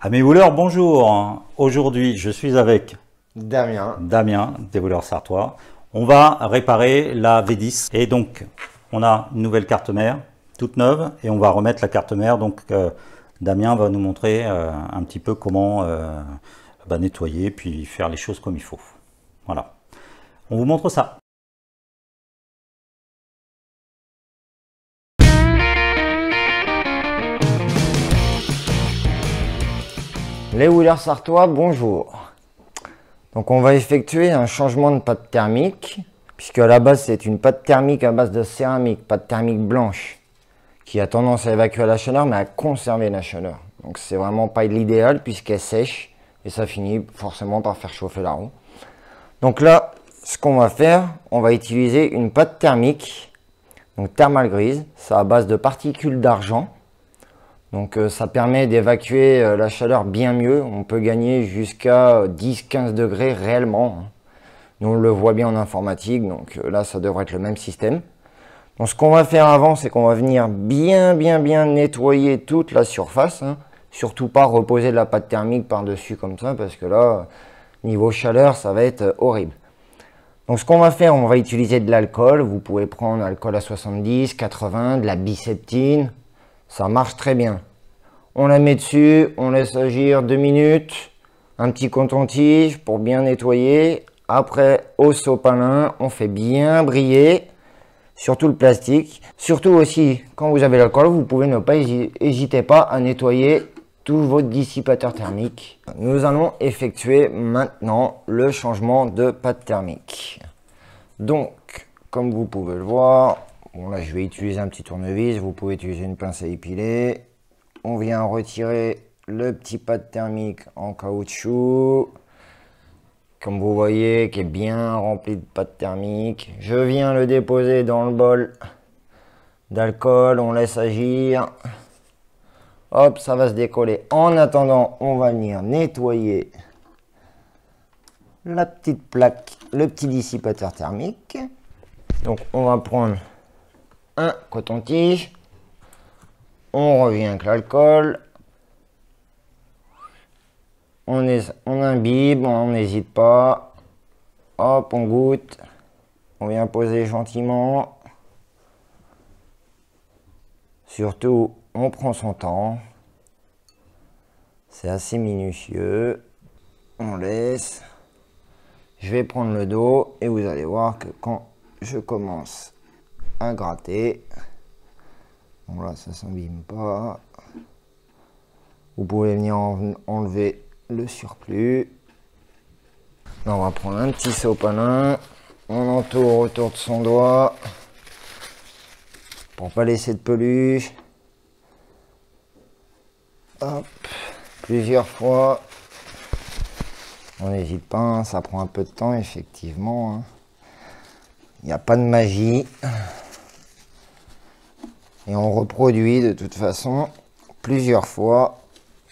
Amis vouleurs, bonjour. Aujourd'hui, je suis avec Damien, des voleurs sartois. On va réparer la V10 et donc on a une nouvelle carte mère, toute neuve, et on va remettre la carte mère. Donc Damien va nous montrer un petit peu comment nettoyer puis faire les choses comme il faut. Voilà. On vous montre ça. les wheelers sartois, bonjour. Donc on va effectuer un changement de pâte thermique, puisque à la base c'est une pâte thermique à base de céramique, pâte thermique blanche, qui a tendance à évacuer la chaleur mais à conserver la chaleur. Donc c'est vraiment pas l'idéal puisqu'elle sèche et ça finit forcément par faire chauffer la roue. Donc là, ce qu'on va faire, on va utiliser une pâte thermique, donc thermal grise, c'est à base de particules d'argent. Donc ça permet d'évacuer la chaleur bien mieux. On peut gagner jusqu'à 10-15 degrés réellement. Nous on le voit bien en informatique, donc là ça devrait être le même système. Donc ce qu'on va faire avant, c'est qu'on va venir bien nettoyer toute la surface. Surtout pas reposer de la pâte thermique par-dessus comme ça, parce que là, niveau chaleur, ça va être horrible. Donc ce qu'on va faire, on va utiliser de l'alcool. Vous pouvez prendre alcool à 70, 80, de la biseptine. Ça marche très bien. On la met dessus, on laisse agir 2 minutes, un petit coton-tige pour bien nettoyer. Après, au sopalin, on fait bien briller, surtout le plastique. Surtout aussi, quand vous avez l'alcool, vous pouvez ne pas hésiter pas à nettoyer tout votre dissipateur thermique. Nous allons effectuer maintenant le changement de pâte thermique. Donc, comme vous pouvez le voir, bon là je vais utiliser un petit tournevis, vous pouvez utiliser une pince à épiler. On vient retirer le petit pâte thermique en caoutchouc, comme vous voyez, qui est bien rempli de pâte thermique. Je viens le déposer dans le bol d'alcool, on laisse agir. Hop, ça va se décoller. En attendant, on va venir nettoyer la petite plaque, le petit dissipateur thermique. Donc on va prendre un coton-tige. On revient avec l'alcool. On imbibe, on n'hésite pas. Hop, on goûte. On vient poser gentiment. Surtout, on prend son temps. C'est assez minutieux. On laisse. Je vais prendre le dos et vous allez voir que quand je commence à gratter, bon là ça s'abîme pas. Vous pouvez venir enlever le surplus. Là, on va prendre un petit sopalin. On entoure autour de son doigt pour pas laisser de peluche. Hop, plusieurs fois. On n'hésite pas, ça prend un peu de temps effectivement. Il n'y a pas de magie. Et on reproduit de toute façon plusieurs fois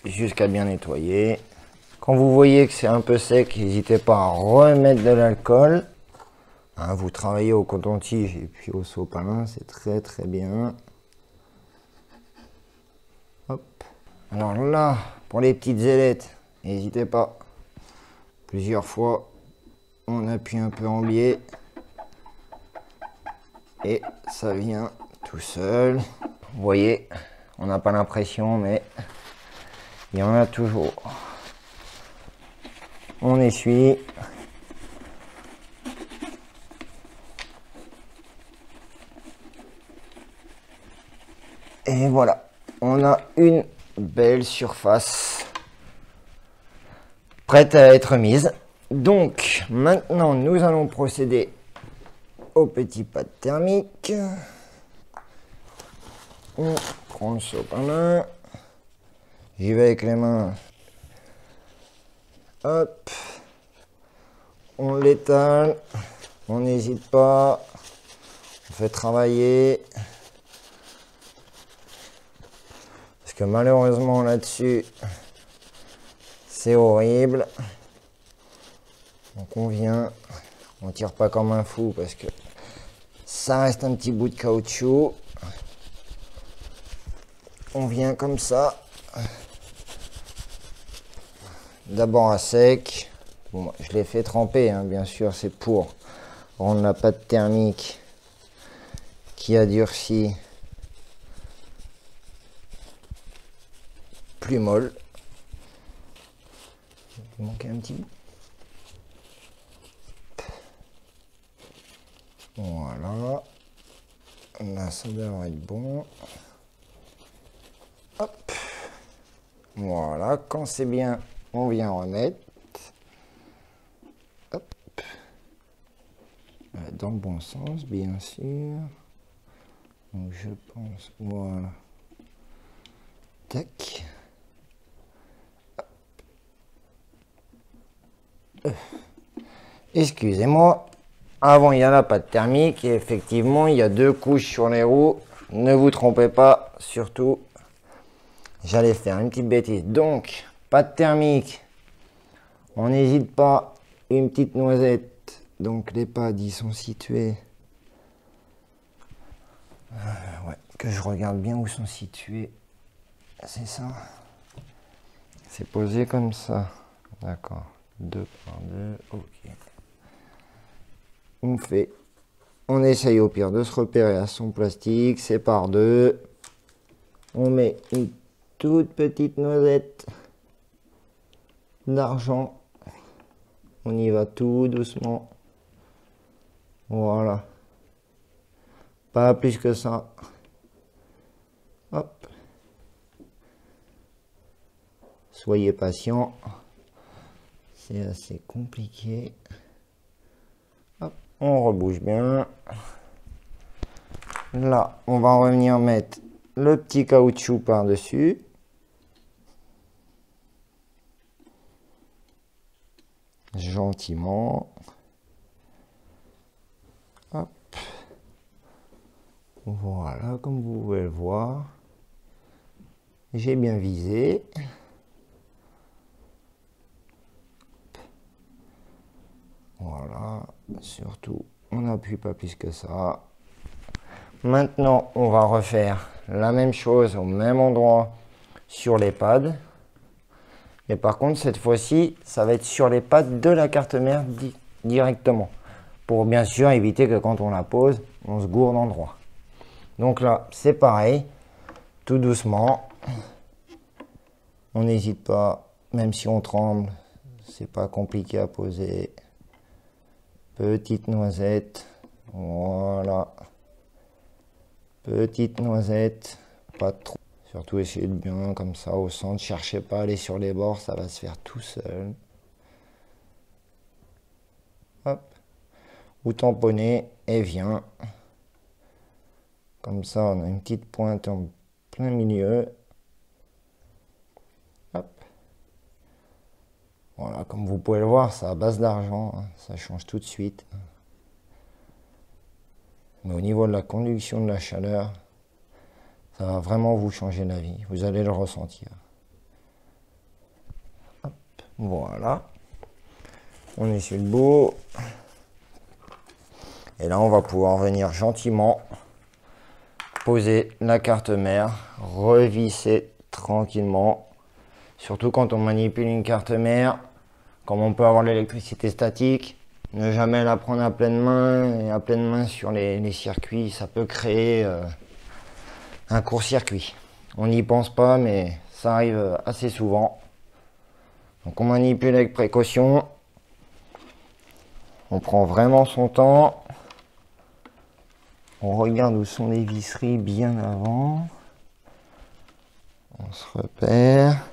jusqu'à bien nettoyer. Quand vous voyez que c'est un peu sec, n'hésitez pas à remettre de l'alcool. Vous travaillez au coton-tige et puis au sopalin, c'est très bien. Hop. Alors là, pour les petites ailettes, n'hésitez pas. Plusieurs fois, on appuie un peu en biais. Et ça vient tout seul. Vous voyez, on n'a pas l'impression, mais il y en a toujours. On essuie. Et voilà, on a une belle surface prête à être mise. Donc, maintenant, nous allons procéder au petit pâte thermique. On prend le sopalin. J'y vais avec les mains. Hop. On l'étale. On n'hésite pas. On fait travailler. Parce que malheureusement là-dessus, c'est horrible. Donc on vient. On tire pas comme un fou parce que ça reste un petit bout de caoutchouc. On vient comme ça. d'abord à sec. Bon, je l'ai fait tremper, hein, bien sûr, c'est pour rendre la pâte thermique qui a durci plus molle. Il manquait un petit bout. Voilà. Là, ça devrait être bon. Hop. Voilà. Quand c'est bien, on vient remettre. Hop. Dans le bon sens, bien sûr. Donc, je pense, voilà. Tac. Excusez-moi. Avant, il y a la pâte thermique et effectivement, il y a 2 couches sur les roues. Ne vous trompez pas, surtout. J'allais faire une petite bêtise. Donc, pâte thermique. On n'hésite pas. Une petite noisette. Donc, les pads, ils sont situés. Ouais, que je regarde bien où sont situés. C'est ça. C'est posé comme ça. D'accord. 2 par 2. Ok. On essaye au pire de se repérer à son plastique, c'est par 2. On met une toute petite noisette d'argent. On y va tout doucement. Voilà. Pas plus que ça. Hop. Soyez patient. C'est assez compliqué. On rebouge bien. Là, on va revenir mettre le petit caoutchouc par-dessus. Gentiment. Hop. Voilà, comme vous pouvez le voir. J'ai bien visé. Voilà, surtout, on n'appuie pas plus que ça. Maintenant, on va refaire la même chose au même endroit sur les pads. Mais par contre, cette fois-ci, ça va être sur les pads de la carte mère directement. Pour bien sûr éviter que quand on la pose, on se gourde en droit. Donc là, c'est pareil, tout doucement. On n'hésite pas, même si on tremble, c'est pas compliqué à poser. Petite noisette, voilà. Petite noisette, pas trop. Surtout essayez de bien comme ça au centre. Cherchez pas à aller sur les bords, ça va se faire tout seul. Hop. Vous tamponnez et vient. Comme ça, on a une petite pointe en plein milieu. Hop. Voilà, comme vous pouvez le voir, c'est à base d'argent, hein, ça change tout de suite. Mais au niveau de la conduction de la chaleur, ça va vraiment vous changer la vie. Vous allez le ressentir. Hop, voilà. On est sur le bout. Et là, on va pouvoir venir gentiment poser la carte mère, revisser tranquillement. Surtout quand on manipule une carte mère, comme on peut avoir l'électricité statique, ne jamais la prendre à pleine main, et à pleine main sur les circuits, ça peut créer un court-circuit. On n'y pense pas, mais ça arrive assez souvent. Donc on manipule avec précaution, on prend vraiment son temps, on regarde où sont les visseries bien avant, on se repère.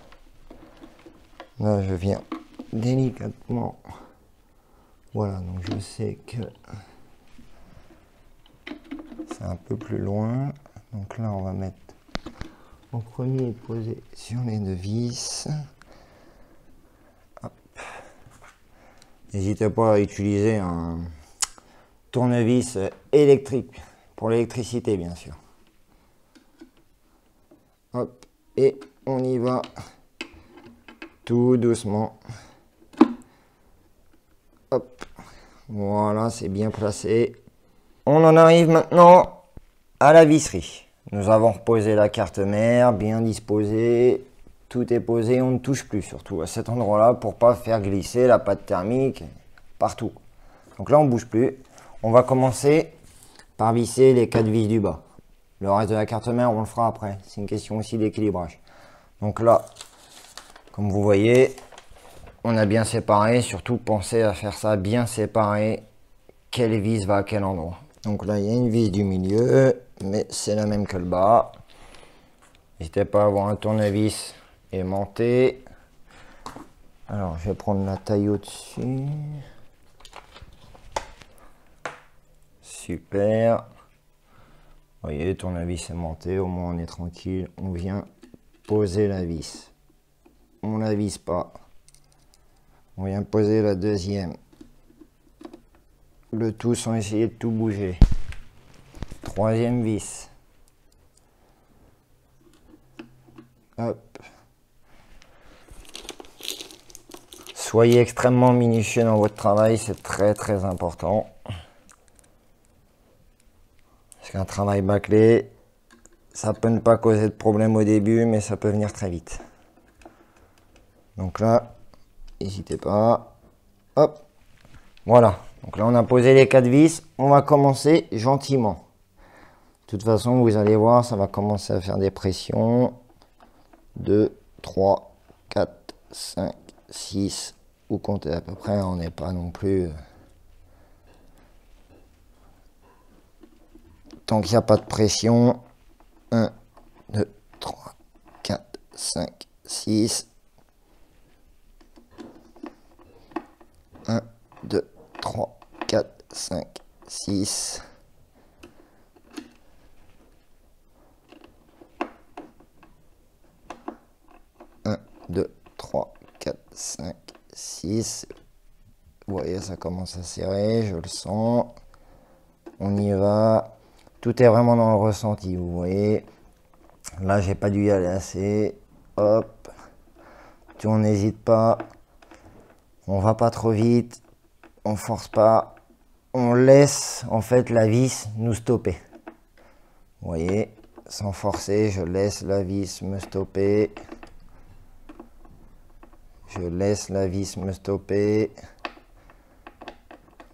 Là, je viens délicatement. Voilà, donc je sais que c'est un peu plus loin. Donc là, on va mettre en premier posé sur les 2 vis. N'hésitez pas à utiliser un tournevis électrique pour l'électricité, bien sûr. Hop, et on y va. Tout doucement. Hop. Voilà, c'est bien placé. On en arrive maintenant à la visserie. Nous avons reposé la carte mère, bien disposée, tout est posé, on ne touche plus, surtout à cet endroit-là, pour pas faire glisser la pâte thermique partout. Donc là, on ne bouge plus. On va commencer par visser les 4 vis du bas. Le reste de la carte mère, on le fera après. C'est une question aussi d'équilibrage. Donc là, comme vous voyez, on a bien séparé. Surtout, pensez à faire ça bien séparé. Quelle vis va à quel endroit. Donc là, il y a une vis du milieu, mais c'est la même que le bas. N'hésitez pas à avoir un tournevis aimanté. Alors, je vais prendre la taille au-dessus. Super. Vous voyez, tournevis aimanté, au moins on est tranquille. On vient poser la vis. On la vise pas. On vient poser la deuxième. Le tout sans essayer de tout bouger. Troisième vis. Hop. Soyez extrêmement minutieux dans votre travail, c'est très très important. Parce qu'un travail bâclé, ça peut ne pas causer de problème au début, mais ça peut venir très vite. Donc là, n'hésitez pas. Hop. Voilà. Donc là, on a posé les 4 vis. On va commencer gentiment. De toute façon, vous allez voir, ça va commencer à faire des pressions. 2, 3, 4, 5, 6. Vous comptez à peu près, on n'est pas non plus... Tant qu'il n'y a pas de pression. 1, 2, 3, 4, 5, 6. 1, 2, 3, 4, 5, 6. 1, 2, 3, 4, 5, 6. Vous voyez, ça commence à serrer, je le sens. On y va. Tout est vraiment dans le ressenti, vous voyez. Là, j'ai pas dû y aller assez. Hop. On n'hésite pas. On va pas trop vite. On force pas. On laisse en fait la vis nous stopper. Vous voyez, sans forcer, je laisse la vis me stopper. Je laisse la vis me stopper.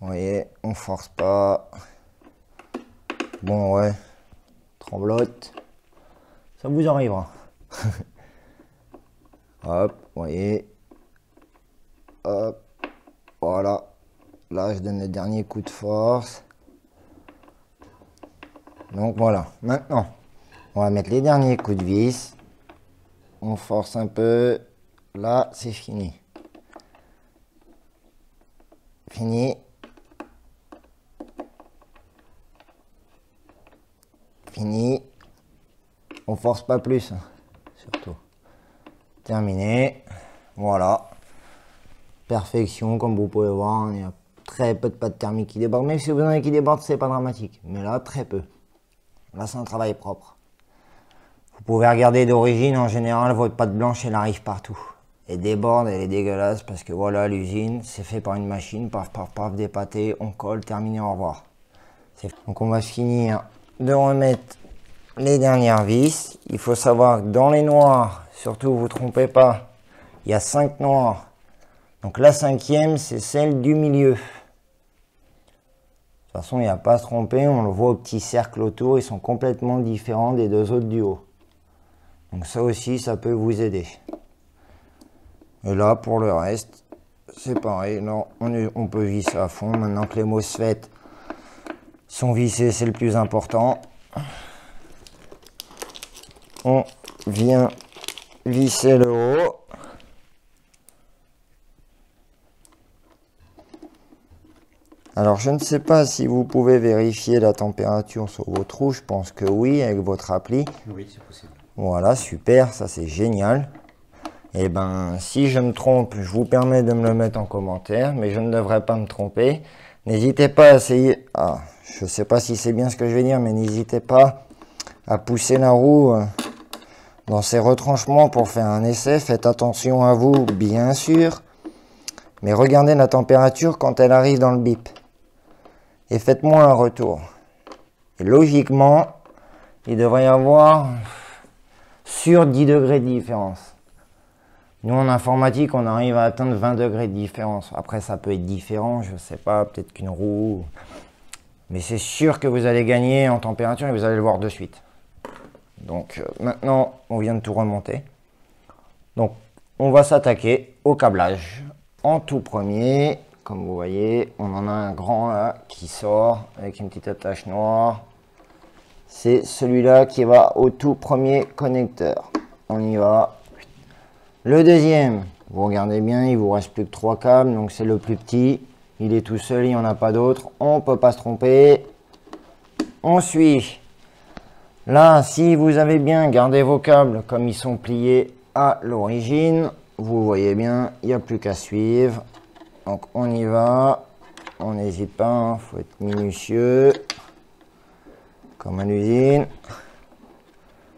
Vous voyez, on force pas. Bon, ouais, tremblote. Ça vous arrivera. Hop, vous voyez. Hop, voilà. Là, je donne le dernier coup de force. Donc voilà. Maintenant, on va mettre les derniers coups de vis. On force un peu. Là, c'est fini. Fini. Fini. On force pas plus, hein, surtout. Terminé. Voilà. Perfection, comme vous pouvez voir. Il y a très peu de pâte thermique qui déborde. Même si vous en avez qui débordent, c'est pas dramatique. Mais là, très peu. Là, c'est un travail propre. Vous pouvez regarder d'origine. En général, votre pâte blanche, elle arrive partout. Elle déborde, elle est dégueulasse. Parce que voilà, l'usine, c'est fait par une machine. Paf, paf, paf, dépâté. On colle, terminé, au revoir. Donc, on va finir de remettre les dernières vis. Il faut savoir que dans les noirs, surtout, vous ne vous trompez pas, il y a 5 noirs. Donc la 5e, c'est celle du milieu. De toute façon, il n'y a pas à se tromper, on le voit au petit cercle autour, ils sont complètement différents des 2 autres du haut. Donc ça aussi, ça peut vous aider. Et là, pour le reste, c'est pareil. Là, on peut visser à fond. Maintenant que les MOSFET sont vissés, c'est le plus important. On vient visser le haut. Alors, je ne sais pas si vous pouvez vérifier la température sur votre trou. Je pense que oui, avec votre appli. Oui, c'est possible. Voilà, super, ça c'est génial. Et ben, si je me trompe, je vous permets de me le mettre en commentaire, mais je ne devrais pas me tromper. N'hésitez pas à essayer... Ah, je ne sais pas si c'est bien ce que je vais dire, mais n'hésitez pas à pousser la roue dans ses retranchements pour faire un essai. Faites attention à vous, bien sûr. Mais regardez la température quand elle arrive dans le bip. Et faites-moi un retour. Et logiquement, il devrait y avoir sur 10 degrés de différence. Nous, en informatique, on arrive à atteindre 20 degrés de différence. Après, ça peut être différent, je ne sais pas, peut-être qu'une roue. Mais c'est sûr que vous allez gagner en température et vous allez le voir de suite. Donc, maintenant, on vient de tout remonter. Donc, on va s'attaquer au câblage. En tout premier, comme vous voyez, on en a un grand là qui sort avec une petite attache noire. C'est celui-là qui va au tout premier connecteur. On y va. Le deuxième, vous regardez bien, il vous reste plus que 3 câbles, donc c'est le plus petit. Il est tout seul, il n'y en a pas d'autres. On ne peut pas se tromper. On suit. Là, si vous avez bien gardé vos câbles comme ils sont pliés à l'origine, vous voyez bien, il n'y a plus qu'à suivre. Donc on y va. On n'hésite pas, il faut être minutieux. Comme à l'usine.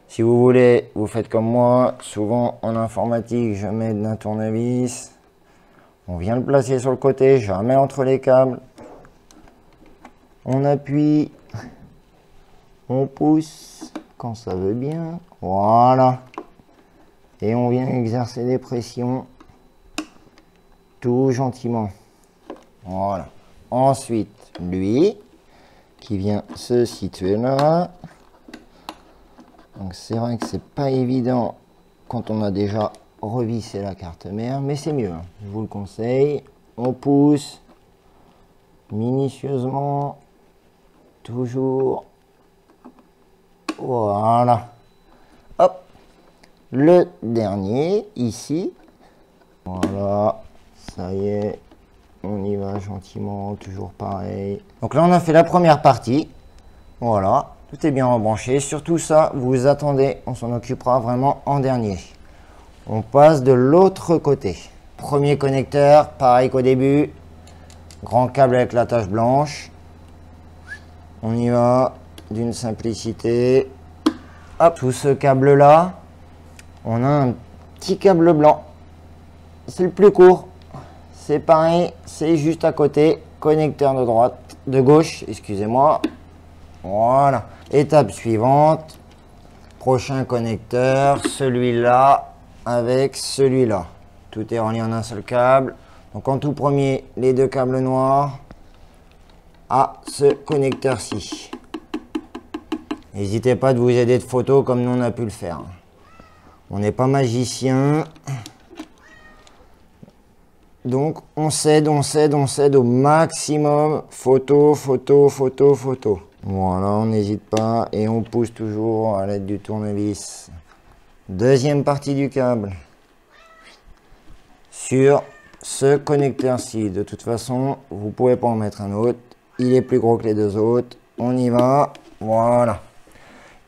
Si vous voulez, vous faites comme moi. Souvent en informatique, je mets un tournevis. On vient le placer sur le côté, jamais entre les câbles. On appuie. On pousse quand ça veut bien. Voilà. Et on vient exercer des pressions tout gentiment. Voilà. Ensuite, lui qui vient se situer là. Donc c'est vrai que c'est pas évident quand on a déjà revissé la carte mère, mais c'est mieux, hein. Je vous le conseille. On pousse minutieusement, toujours. Voilà. Hop. Le dernier ici. Voilà. Ça y est. On y va gentiment, toujours pareil. Donc là, on a fait la première partie. Voilà. Tout est bien rebranché. Surtout ça, vous attendez, on s'en occupera vraiment en dernier. On passe de l'autre côté. Premier connecteur, pareil qu'au début. Grand câble avec la tache blanche. On y va d'une simplicité. Hop, sous ce câble-là, on a un petit câble blanc. C'est le plus court. C'est pareil, c'est juste à côté. Connecteur de droite, de gauche, excusez-moi. Voilà. Étape suivante, prochain connecteur, celui-là avec celui-là. Tout est relié en un seul câble. Donc en tout premier, les deux câbles noirs à ce connecteur-ci. N'hésitez pas de vous aider de photos comme nous on a pu le faire. On n'est pas magicien. Donc on cède au maximum. Photo, photo, photo, photo. Voilà, on n'hésite pas et on pousse toujours à l'aide du tournevis. Deuxième partie du câble. Sur ce connecteur-ci. De toute façon, vous ne pouvez pas en mettre un autre. Il est plus gros que les deux autres. On y va. Voilà.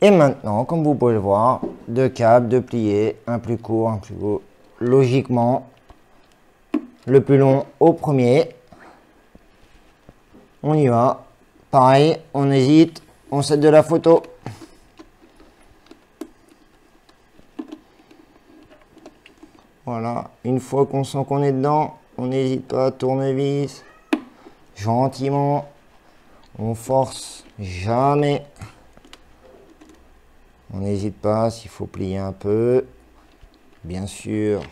Et maintenant, comme vous pouvez le voir, deux câbles, deux pliés, un plus court, un plus gros. Logiquement, le plus long au premier. On y va. Pareil, on hésite, on cède de la photo. Voilà, une fois qu'on sent qu'on est dedans, on n'hésite pas, tournevis, gentiment, on force jamais. On n'hésite pas, s'il faut plier un peu, bien sûr,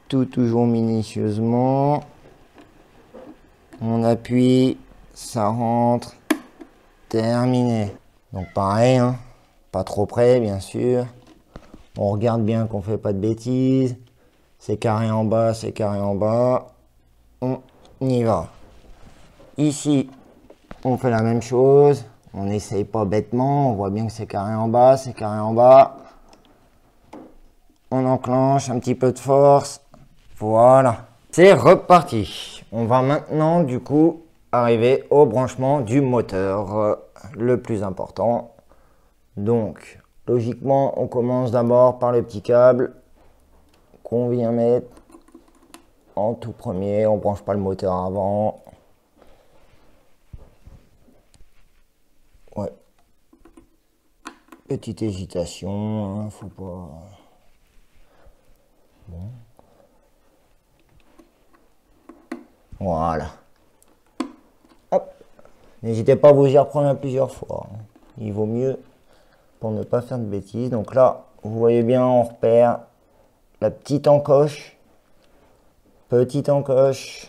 tout toujours minutieusement. On appuie. Ça rentre, terminé. Donc pareil, hein, pas trop près bien sûr. On regarde bien qu'on fait pas de bêtises. C'est carré en bas, c'est carré en bas. On y va. Ici, on fait la même chose. On n'essaye pas bêtement. On voit bien que c'est carré en bas, c'est carré en bas. On enclenche un petit peu de force. Voilà. C'est reparti. On va maintenant du coup arriver au branchement du moteur, le plus important. Donc, logiquement, on commence d'abord par le petit câble qu'on vient mettre en tout premier. On ne branche pas le moteur avant. Ouais. Petite hésitation, hein, faut pas... Bon. Voilà. Hop. N'hésitez pas à vous y reprendre plusieurs fois. Il vaut mieux pour ne pas faire de bêtises. Donc là, vous voyez bien, on repère la petite encoche. Petite encoche.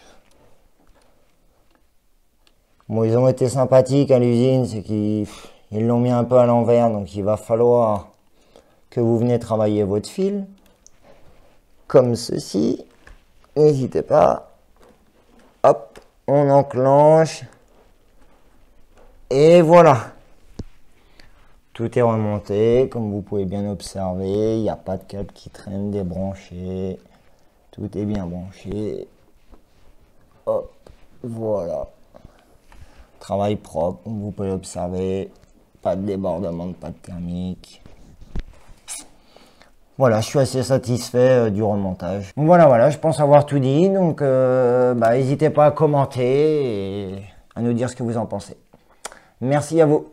Bon, ils ont été sympathiques à l'usine, c'est qu'ils l'ont mis un peu à l'envers, donc il va falloir que vous venez travailler votre fil. Comme ceci. N'hésitez pas. Hop, on enclenche. Et voilà. Tout est remonté, comme vous pouvez bien observer. Il n'y a pas de câble qui traîne débranché. Tout est bien branché. Hop, voilà. Travail propre, comme vous pouvez observer. Pas de débordement de pâte thermique. Voilà, je suis assez satisfait du remontage. Donc voilà, je pense avoir tout dit. Donc, n'hésitez pas à commenter et à nous dire ce que vous en pensez. Merci à vous.